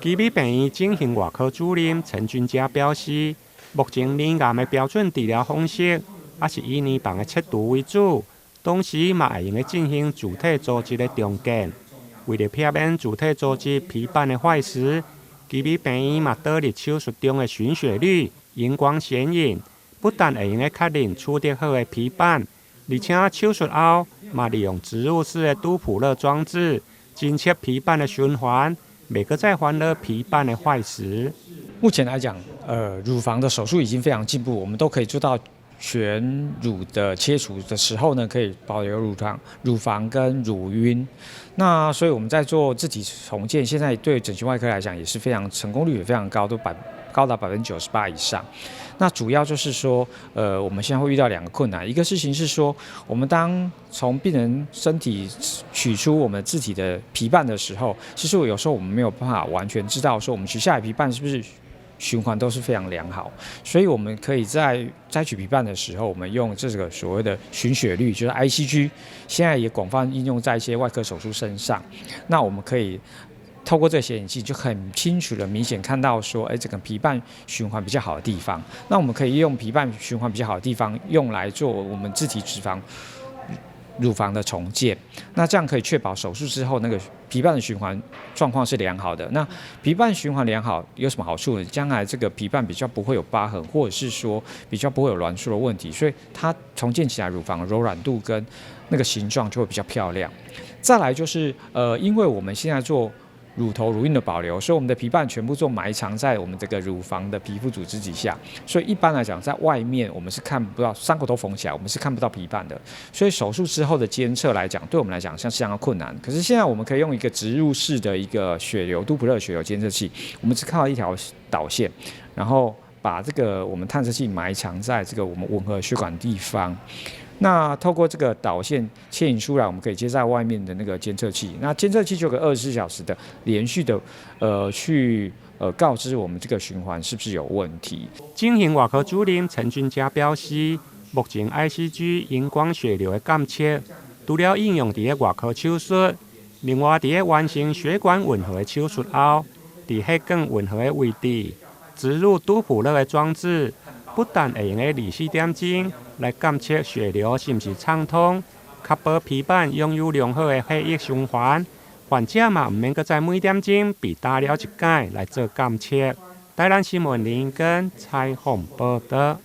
基美病院整形外科主任陈俊佳表示，目前脸癌的标准治疗方式也是以年房的切除为主，同时嘛会用来进行主体组织的重建。为了避免主体组织皮瓣的坏死，基美病院嘛导入手术中的循血率、荧光显影，不但会用来确认处理好的皮瓣，而且手术后嘛利用植入式的杜普勒装置，侦测皮瓣的循环。每个再烦恼皮瓣的坏死。目前来讲，乳房的手术已经非常进步，我们都可以做到全乳的切除的时候呢，可以保留乳房跟乳晕。那所以我们在做自体重建，现在对整形外科来讲也是非常成功率也非常高，都高达98%以上。那主要就是说，我们现在会遇到2个困难，一个事情是说，我们当从病人身体取出我们自体的皮瓣的时候，其实有时候我们没有办法完全知道说我们取下来皮瓣是不是循环都是非常良好，所以我们可以在摘取皮瓣的时候，我们用这个所谓的循血率，就是 ICG， 现在也广泛应用在一些外科手术身上。那我们可以透过这个显影剂，就很清楚的、明显看到说，整个皮瓣循环比较好的地方。那我们可以用皮瓣循环比较好的地方，用来做我们自体脂肪乳房的重建。那这样可以确保手术之后那个皮瓣的循环状况是良好的。那皮瓣循环良好有什么好处呢？将来这个皮瓣比较不会有疤痕，或者是说比较不会有挛缩的问题，所以它重建起来乳房的柔软度跟那个形状就会比较漂亮。再来就是因为我们现在做乳头、乳晕的保留，所以我们的皮瓣全部做埋藏在我们这个乳房的皮肤组织底下，所以一般来讲，在外面我们是看不到，伤口都缝起来，我们是看不到皮瓣的。所以手术之后的监测来讲，对我们来讲像是相当困难。可是现在我们可以用一个植入式的一个血流杜普勒血流监测器，我们只看到一条导线，然后把这个我们探测器埋藏在这个我们吻合血管地方。那透过这个导线牵引出来，我们可以接在外面的那个监测器。那监测器就有个24小时的连续的去告知我们这个循环是不是有问题。整形外科主任陈俊佳表示，目前 ICG 荧光血流的监测，除了应用在外科手术，另外在完成血管吻合的手术后，在血管吻合的位置植入杜普勒的装置，不但会用在24点钟来监测血流是不是畅通，确保皮瓣拥有良好的血液循环。患者嘛，唔免再每点钟被打了一解来做监测。台南新闻林跟采访报道。